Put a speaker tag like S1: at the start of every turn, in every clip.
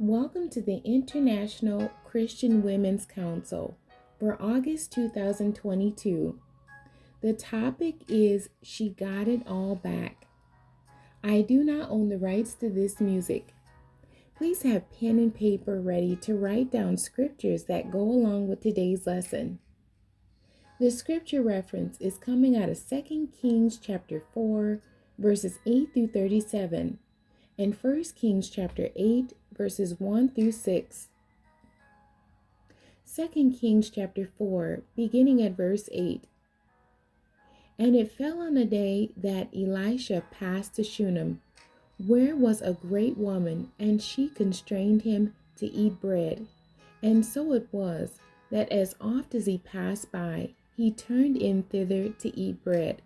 S1: Welcome to the International Christian Women's Council for August 2022. The topic is She Got It All Back. I do not own the rights to this music. Please have pen and paper ready to write down scriptures that go along with today's lesson. The scripture reference is coming out of 2 Kings chapter 4, verses 8 through 37, and 1 Kings chapter 8, verses 1 through 6. 2 Kings chapter 4, beginning at verse 8. And it fell on a day that Elisha passed to Shunem, where was a great woman, and she constrained him to eat bread. And so it was, that as oft as he passed by, he turned in thither to eat bread.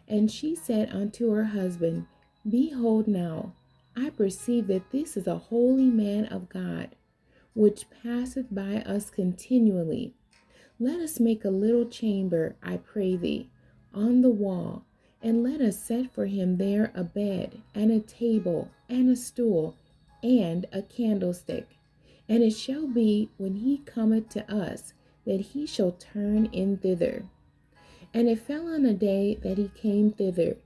S1: And she said unto her husband, Behold now, I perceive that this is a holy man of God, which passeth by us continually. Let us make a little chamber, I pray thee, on the wall, and let us set for him there a bed, and a table, and a stool, and a candlestick. And it shall be, when he cometh to us, that he shall turn in thither. And it fell on a day that he came thither,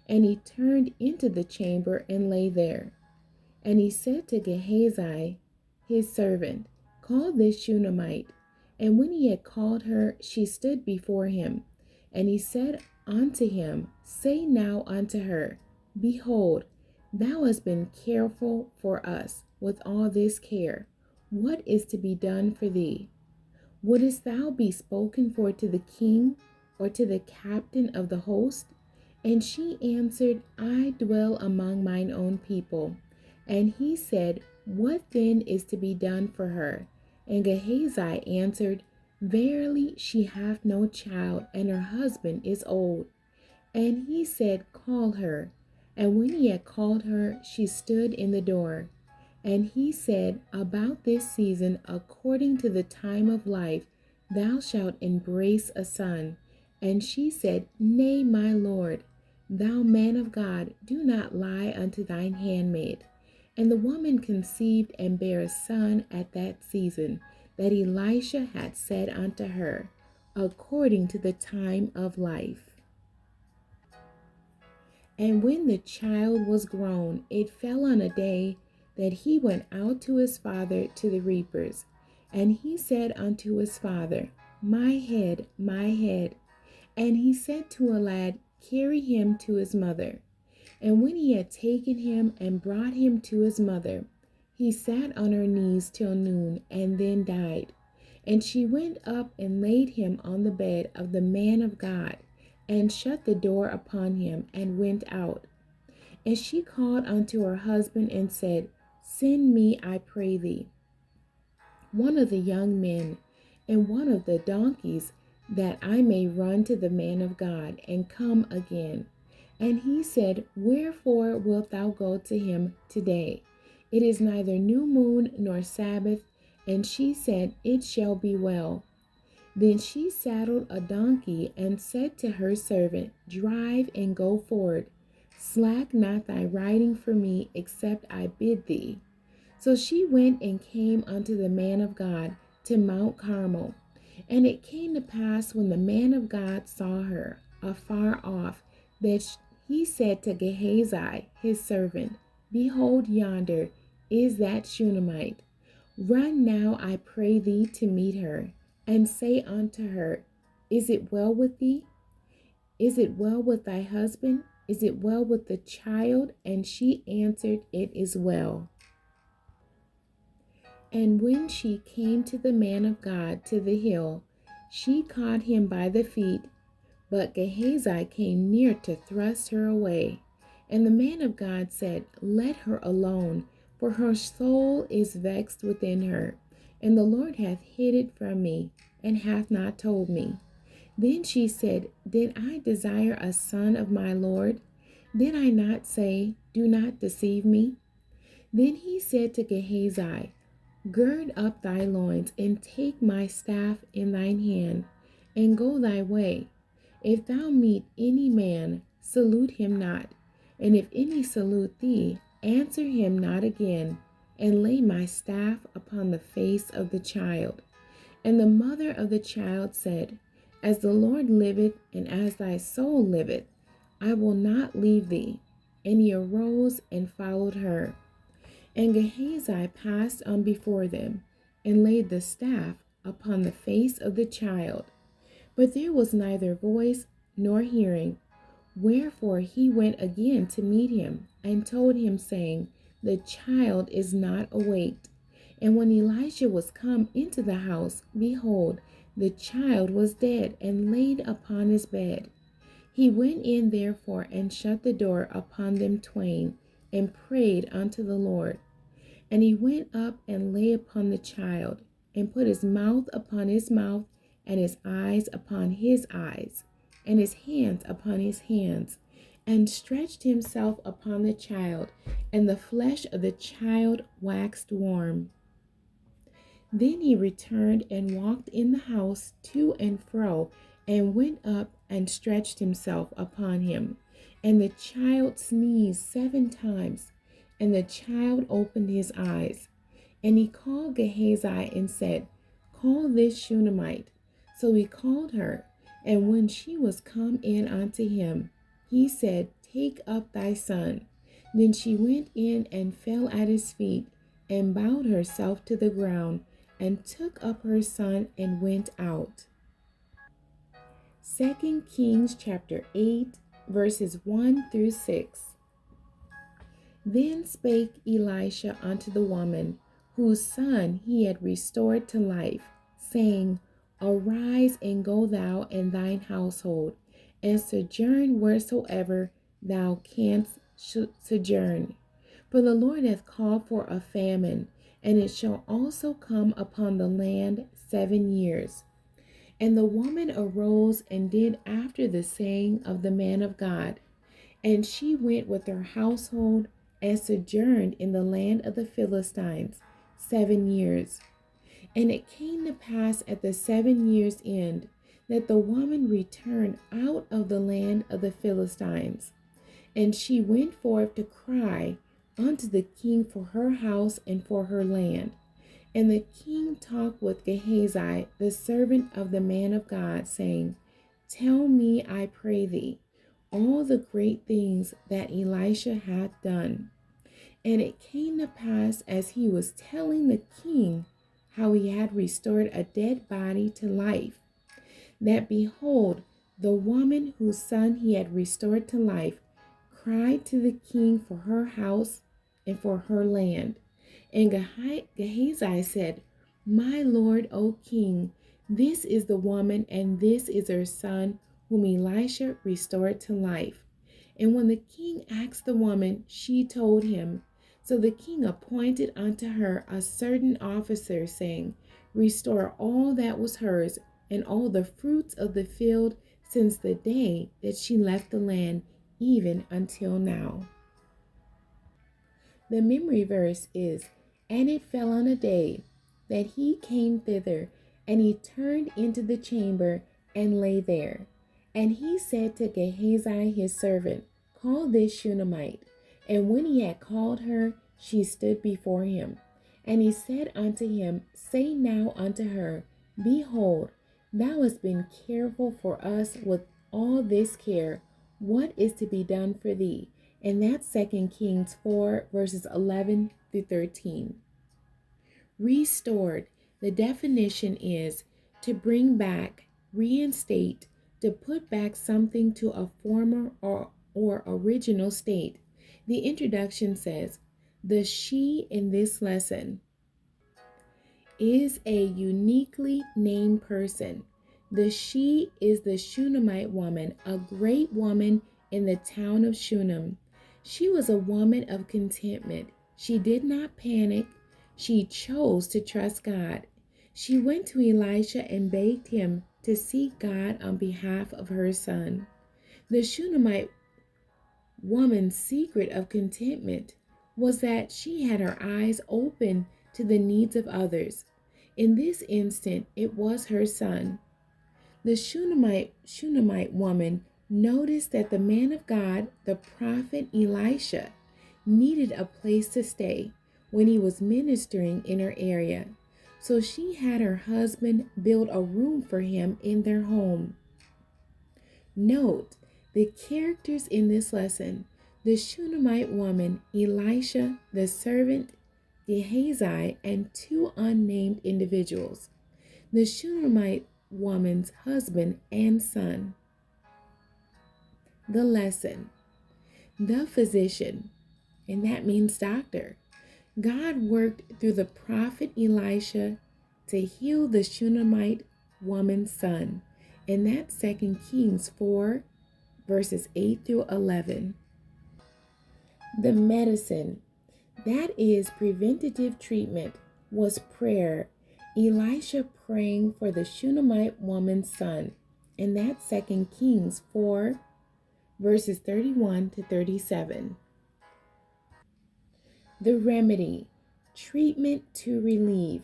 S1: and he turned into the chamber and lay there. And he said to Gehazi, his servant, Call this Shunammite. And when he had called her, she stood before him. And he said unto him, Say now unto her, Behold, thou hast been careful for us with all this care. What is to be done for thee? Wouldest thou be spoken for to the king, or to the captain of the host? And she answered, I dwell among mine own people. And he said, What then is to be done for her? And Gehazi answered, Verily she hath no child, and her husband is old. And he said, Call her. And when he had called her, she stood in the door. And he said, About this season, according to the time of life, thou shalt embrace a son. And she said, Nay, my lord, thou man of God, do not lie unto thine handmaid. And the woman conceived and bare a son at that season, that Elisha had said unto her, according to the time of life. And when the child was grown, it fell on a day that he went out to his father to the reapers. And he said unto his father, My head, my head. And he said to a lad, Carry him to his mother. And when he had taken him and brought him to his mother, he sat on her knees till noon, and then died. And she went up and laid him on the bed of the man of God, and shut the door upon him, and went out. And she called unto her husband, and said, Send me, I pray thee, one of the young men, and one of the donkeys, that I may run to the man of God, and come again. And he said, Wherefore wilt thou go to him today? It is neither new moon nor Sabbath. And she said, It shall be well. Then she saddled a donkey, and said to her servant, Drive and go forward. Slack not thy riding for me, except I bid thee. So she went and came unto the man of God to Mount Carmel. And it came to pass, when the man of God saw her afar off, that he said to Gehazi his servant, Behold, yonder is that Shunammite. Run now, I pray thee, to meet her, and say unto her, Is it well with thee? Is it well with thy husband? Is it well with the child? And she answered, It is well. And when she came to the man of God to the hill, she caught him by the feet, but Gehazi came near to thrust her away. And the man of God said, Let her alone, for her soul is vexed within her, and the Lord hath hid it from me, and hath not told me. Then she said, Did I desire a son of my Lord? Did I not say, Do not deceive me? Then he said to Gehazi, Gird up thy loins, and take my staff in thine hand, and go thy way. If thou meet any man, salute him not. And if any salute thee, answer him not again. and lay my staff upon the face of the child. And the mother of the child said, As the Lord liveth, and as thy soul liveth, I will not leave thee. And he arose and followed her. And Gehazi passed on before them, and laid the staff upon the face of the child. But there was neither voice nor hearing. Wherefore he went again to meet him, and told him, saying, The child is not awaked. And when Elisha was come into the house, behold, the child was dead, and laid upon his bed. He went in therefore, and shut the door upon them twain, and prayed unto the Lord. And he went up and lay upon the child, and put his mouth upon his mouth, and his eyes upon his eyes, and his hands upon his hands, and stretched himself upon the child, and the flesh of the child waxed warm. Then he returned and walked in the house to and fro, and went up and stretched himself upon him. And the child sneezed 7 times, and the child opened his eyes. And he called Gehazi and said, Call this Shunammite. So he called her, and when she was come in unto him, he said, Take up thy son. Then she went in and fell at his feet, and bowed herself to the ground, and took up her son and went out. 2 Kings chapter 8, verses 1 through 6. Then spake Elisha unto the woman, whose son he had restored to life, saying, Arise and go thou and thine household, and sojourn wheresoever thou canst sojourn. For the Lord hath called for a famine, and it shall also come upon the land 7 years. And the woman arose and did after the saying of the man of God. And she went with her household and sojourned in the land of the Philistines 7 years. And it came to pass at the 7 years' end that the woman returned out of the land of the Philistines. And she went forth to cry unto the king for her house and for her land. And the king talked with Gehazi, the servant of the man of God, saying, Tell me, I pray thee, all the great things that Elisha hath done. And it came to pass, as he was telling the king how he had restored a dead body to life, that behold, the woman whose son he had restored to life cried to the king for her house and for her land. And Gehazi said, My lord, O king, this is the woman, and this is her son, whom Elisha restored to life. And when the king asked the woman, she told him. So the king appointed unto her a certain officer, saying, Restore all that was hers, and all the fruits of the field, since the day that she left the land, even until now. The memory verse is, And it fell on a day that he came thither, and he turned into the chamber and lay there. And he said to Gehazi his servant, Call this Shunammite. And when he had called her, she stood before him. And he said unto him, Say now unto her, Behold, thou hast been careful for us with all this care. What is to be done for thee? And that's 2 Kings 4, verses 11 through 13. Restored. The definition is to bring back, reinstate, to put back something to a former or original state. The introduction says, the she in this lesson is a uniquely named person. The she is the Shunammite woman, a great woman in the town of Shunem. She was a woman of contentment. She did not panic. She chose to trust God. She went to Elisha and begged him to seek God on behalf of her son. The Shunammite woman's secret of contentment was that she had her eyes open to the needs of others. In this instant, it was her son. The Shunammite woman noticed that the man of God, the prophet Elisha, needed a place to stay. when he was ministering in her area. So she had her husband build a room for him in their home. Note the characters in this lesson: the Shunammite woman, Elisha, the servant, Gehazi, and two unnamed individuals. The Shunammite woman's husband and son. The lesson: the physician, and that means doctor. God worked through the prophet Elisha to heal the Shunammite woman's son, and that's 2 Kings 4, verses 8 through 11. The medicine, that is preventative treatment, was prayer. Elisha praying for the Shunammite woman's son, and that's 2 Kings 4, verses 31 to 37. The remedy, treatment to relieve,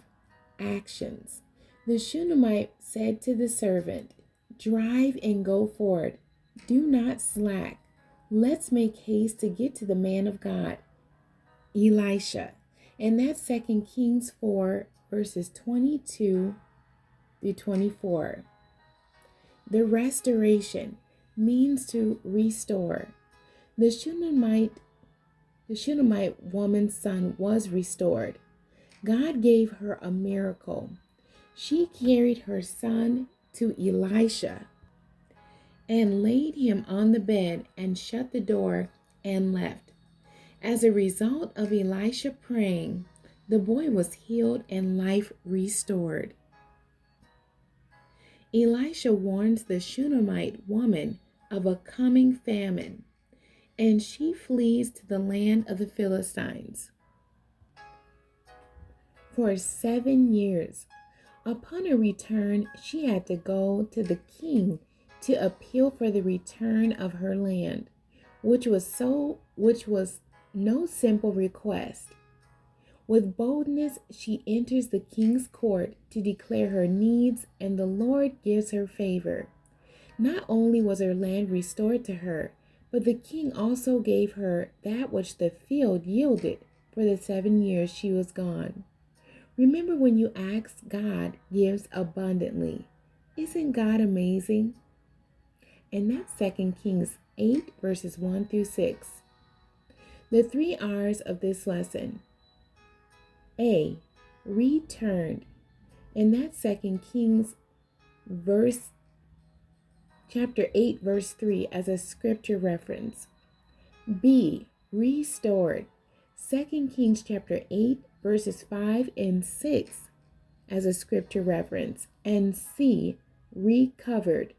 S1: actions. The Shunammite said to the servant, "Drive and go forward. Do not slack. Let's make haste to get to the man of God, Elisha." And that's 2 Kings 4, verses 22 through 24. The restoration means to restore. The Shunammite woman's son was restored. God gave her a miracle. She carried her son to Elisha and laid him on the bed and shut the door and left. As a result of Elisha praying, the boy was healed and life restored. Elisha warns the Shunammite woman of a coming famine, and she flees to the land of the Philistines. For 7 years, upon her return, she had to go to the king to appeal for the return of her land, which was no simple request. With boldness, she enters the king's court to declare her needs, and the Lord gives her favor. Not only was her land restored to her, but the king also gave her that which the field yielded for the 7 years she was gone. Remember, when you ask, God gives abundantly. Isn't God amazing? And that's 2 Kings 8, verses 1 through 6. The 3 R's of this lesson. A, returned. And that's 2 Kings chapter 8, verse 3 as a scripture reference. B, restored. 2 Kings chapter 8, verses 5 and 6 as a scripture reference. And C, recovered,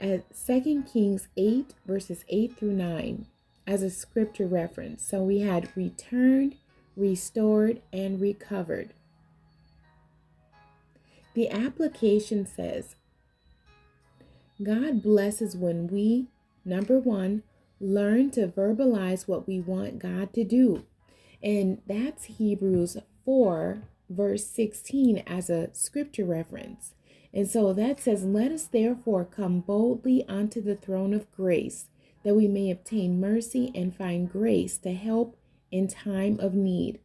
S1: at 2 Kings 8, verses 8 through 9 as a scripture reference. So we had returned, restored, and recovered. The application says, God blesses when we, number 1, learn to verbalize what we want God to do. And that's Hebrews 4, verse 16 as a scripture reference. And so that says, let us therefore come boldly unto the throne of grace, that we may obtain mercy and find grace to help in time of need.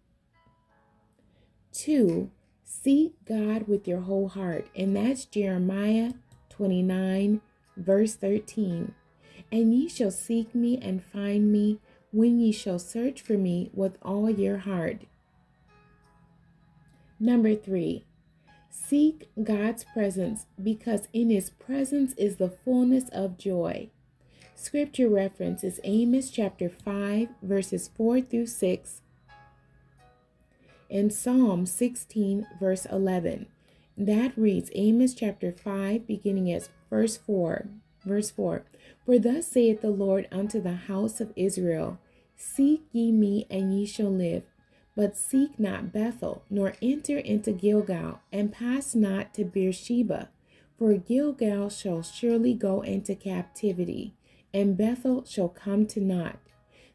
S1: 2, seek God with your whole heart. And that's Jeremiah 29, verse 13. And ye shall seek me and find me when ye shall search for me with all your heart. Number 3, seek God's presence, because in his presence is the fullness of joy. Scripture reference is Amos chapter 5, verses 4 through 6, and Psalm 16, verse 11. That reads Amos chapter 5, beginning at verse 4. For thus saith the Lord unto the house of Israel, seek ye me, and ye shall live. But seek not Bethel, nor enter into Gilgal, and pass not to Beersheba. For Gilgal shall surely go into captivity, and Bethel shall come to naught.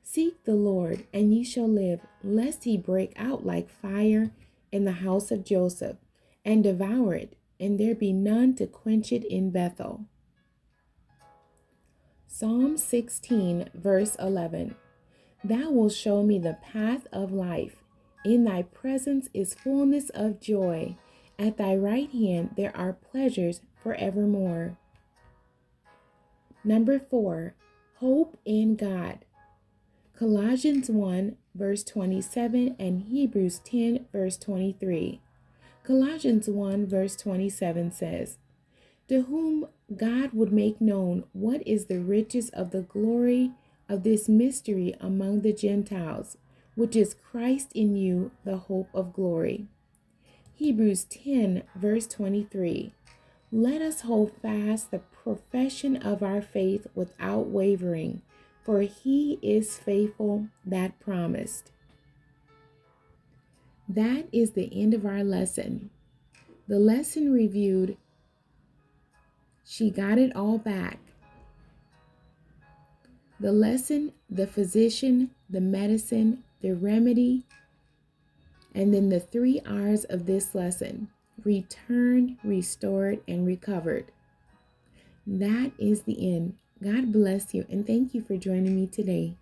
S1: Seek the Lord, and ye shall live, lest he break out like fire in the house of Joseph, and devour it, and there be none to quench it in Bethel. Psalm 16, verse 11. Thou wilt show me the path of life. In thy presence is fullness of joy. At thy right hand there are pleasures forevermore. Number 4, hope in God. Colossians 1 verse 27 and Hebrews 10 verse 23. Colossians 1 verse 27 says, to whom God would make known what is the riches of the glory of this mystery among the Gentiles, which is Christ in you, the hope of glory. Hebrews 10 verse 23. Let us hold fast the profession of our faith without wavering, for he is faithful that promised. That is the end of our lesson. The lesson reviewed, she got it all back. The lesson, the physician, the medicine, the remedy, and then the 3 R's of this lesson: returned, restored, and recovered. That is the end. God bless you, and thank you for joining me today.